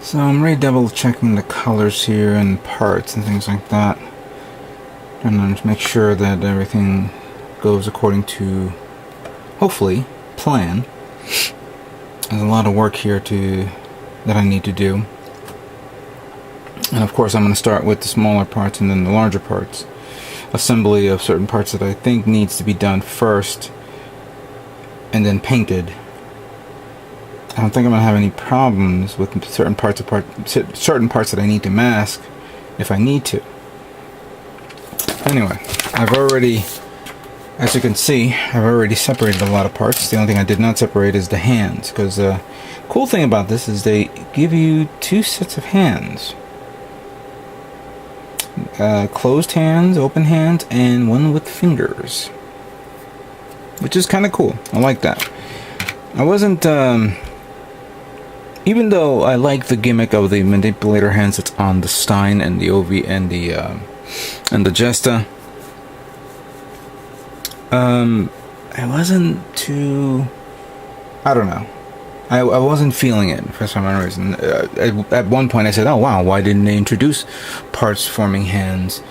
So I'm really double checking the colors here and parts and things like that. And to make sure that everything goes according to, hopefully, plan. There's a lot of work here that I need to do. And of course I'm going to start with the smaller parts and then the larger parts. Assembly of certain parts that I think needs to be done first and then painted. I don't think I'm going to have any problems with certain parts that I need to mask if I need to. Anyway, I've already, as you can see, I've already separated a lot of parts. The only thing I did not separate is the hands, because the cool thing about this is they give you 2 sets of hands. Closed hands, open hands, and one with fingers. Which is kind of cool. I like that. I wasn't, even though I like the gimmick of the manipulator hands that's on the Stein and the OV and the Jesta, I wasn't too, I don't know. I wasn't feeling it for some reason. At one point I said, oh wow, why didn't they introduce parts forming hands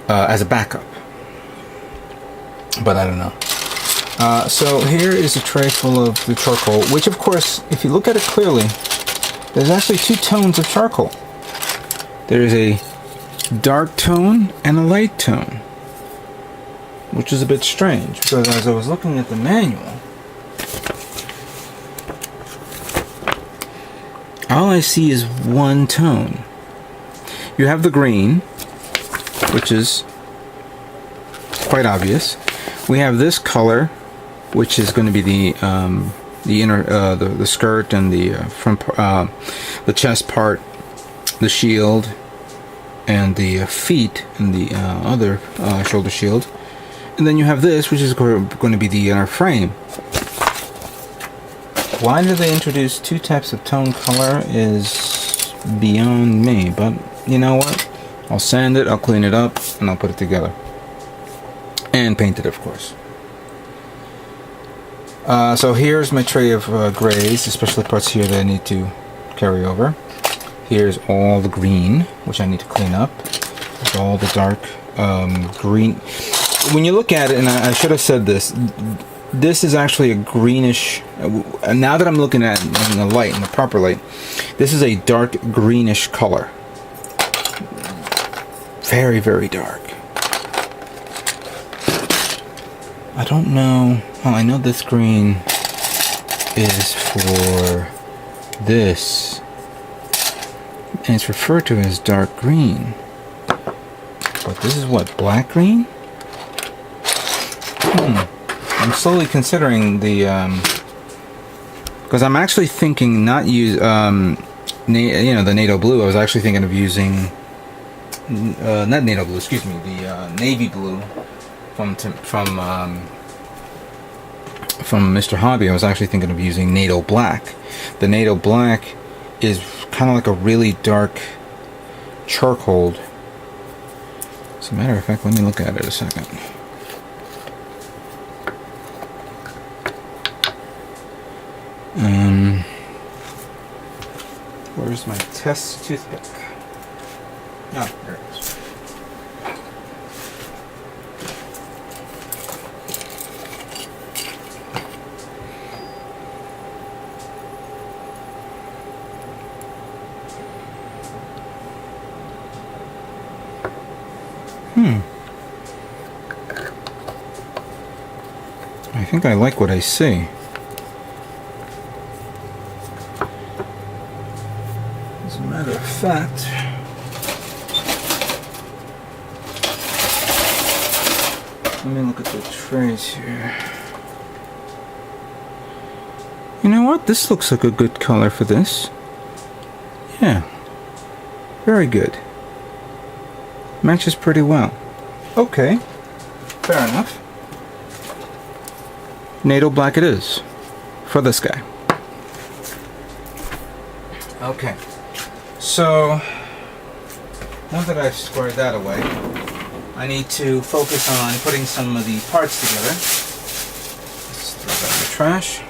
as a backup? But I don't know. So here is a tray full of the charcoal, which of course, if you look at it clearly, there's actually 2 tones of charcoal. There's a dark tone and a light tone, which is a bit strange, because as I was looking at the manual, all I see is one tone. You have the green, which is quite obvious. We have this color, which is going to be the inner, the skirt and the front, the chest part, the shield, and the feet, and the other shoulder shield. And then you have this, which is going to be the inner frame. Why did they introduce 2 types of tone color is beyond me, but you know what? I'll sand it, I'll clean it up, and I'll put it together. And paint it, of course. So here's my tray of grays, especially parts here that I need to carry over. Here's all the green, which I need to clean up. There's all the dark green. When you look at it, and I should have said this, this is actually a greenish, now that I'm looking at it in the light, in the proper light, this is a dark greenish color. Very, very dark. I don't know, well, I know this green is for this, and it's referred to as dark green. But this is what, black green? I'm slowly considering the, because I'm actually thinking not use, the NATO blue. I was actually thinking of using, not NATO blue, excuse me, the navy blue from Mr. Hobby. I was actually thinking of using NATO black. The NATO black is kind of like a really dark charcoal. As a matter of fact, let me look at it a second. Where's my test toothpick? Ah, there it is. I think I like what I see. As a matter of fact, let me look at the trays here. You know what? This looks like a good color for this. Yeah. Very good. Matches pretty well. Okay. Fair enough. NATO black it is. For this guy. Okay. So, now that I've squared that away, I need to focus on putting some of the parts together. Let's throw that in the trash.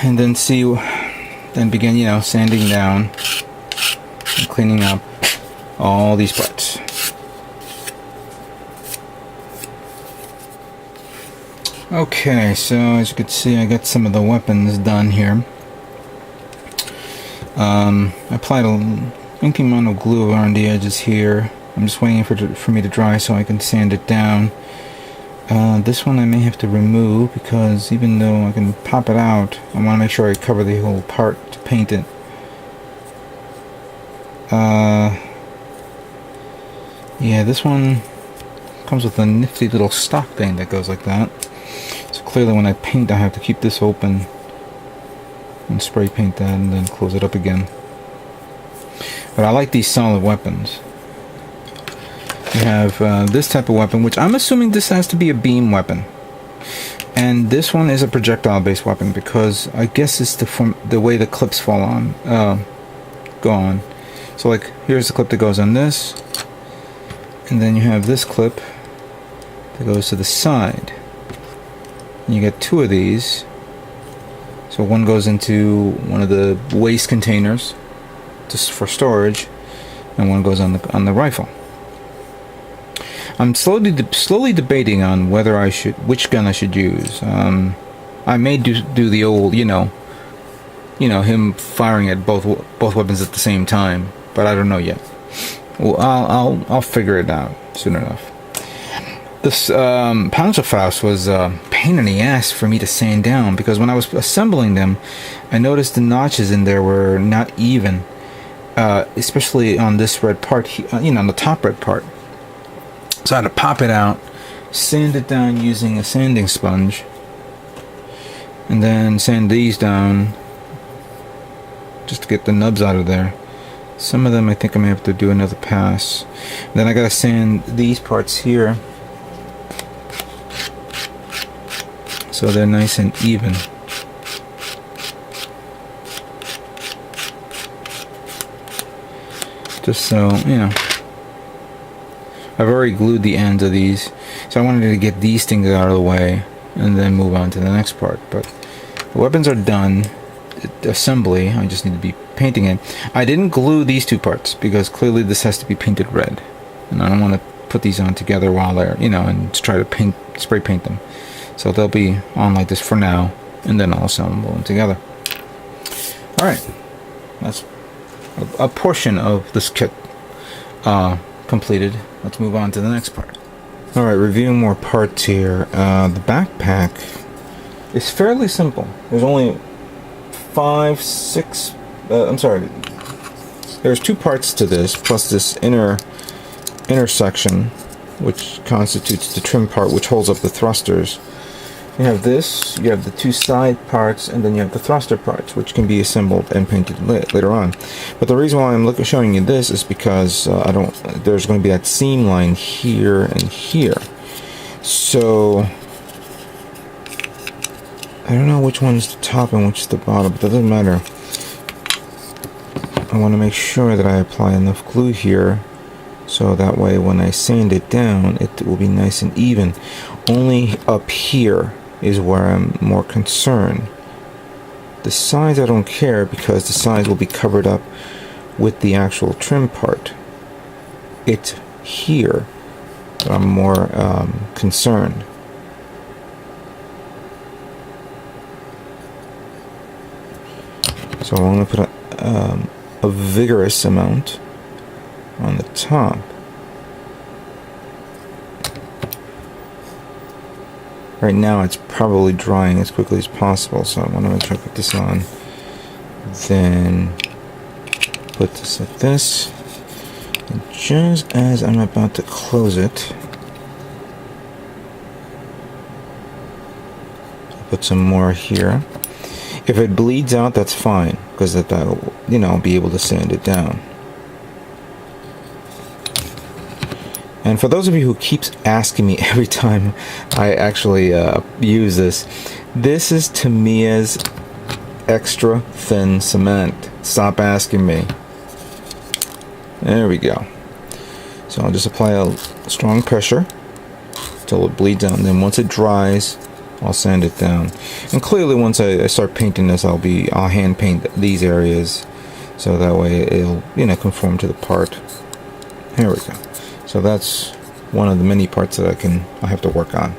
And then see then begin, you know, sanding down and cleaning up all these parts. Okay, so as you can see, I got some of the weapons done here. I applied a inky amount of glue around the edges here. I'm just waiting for me to dry so I can sand it down. This one I may have to remove because even though I can pop it out, I want to make sure I cover the whole part to paint it. Yeah, this one comes with a nifty little stock thing that goes like that. So clearly when I paint, I have to keep this open and spray paint that and then close it up again. But I like these solid weapons. We have this type of weapon, which I'm assuming this has to be a beam weapon. And this one is a projectile based weapon because I guess it's the way the clips fall on, go on. So like here's the clip that goes on this, and then you have this clip that goes to the side. And you get two of these. So one goes into one of the waste containers just for storage, and one goes on the rifle. I'm slowly debating on whether which gun I should use. I may do the old, you know, him firing at both weapons at the same time, but I don't know yet. Well, I'll figure it out soon enough. This Panzerfaust was a pain in the ass for me to sand down because when I was assembling them, I noticed the notches in there were not even, especially on this red part, you know, on the top red part. So I had to pop it out, sand it down using a sanding sponge, and then sand these down just to get the nubs out of there. Some of them I think I may have to do another pass. Then I gotta sand these parts here so they're nice and even. Just so, you know. I've already glued the ends of these, so I wanted to get these things out of the way and then move on to the next part. But the weapons are done. Assembly, I just need to be painting it. I didn't glue these two parts because clearly this has to be painted red, and I don't want to put these on together while they're, you know, and try to spray paint them. So they'll be on like this for now, and then I'll assemble them together. Alright, that's a portion of this kit completed. Let's move on to the next part. Alright, reviewing more parts here. The backpack is fairly simple. There's only there's two parts to this, plus this inner section, which constitutes the trim part, which holds up the thrusters. You have this, you have the two side parts, and then you have the thruster parts, which can be assembled and painted later on. But the reason why I'm showing you this is because there's going to be that seam line here and here. So I don't know which one's the top and which is the bottom, but that doesn't matter. I want to make sure that I apply enough glue here so that way when I sand it down, it will be nice and even. Only up here is where I'm more concerned. The sides I don't care because the sides will be covered up with the actual trim part. It's here that I'm more concerned. So I want to put a vigorous amount on the top. Right now it's probably drying as quickly as possible, so I want to make sure I put this on. Then put this like this. And just as I'm about to close it, I'll put some more here. If it bleeds out, that's fine, because that'll, you know, be able to sand it down. And for those of you who keeps asking me every time I actually use this, this is Tamiya's extra thin cement. Stop asking me. There we go. So I'll just apply a strong pressure until it bleeds out, and then once it dries, I'll sand it down. And clearly once I start painting this, I'll hand paint these areas, so that way it'll, you know, conform to the part. Here we go. So that's one of the many parts that I have to work on.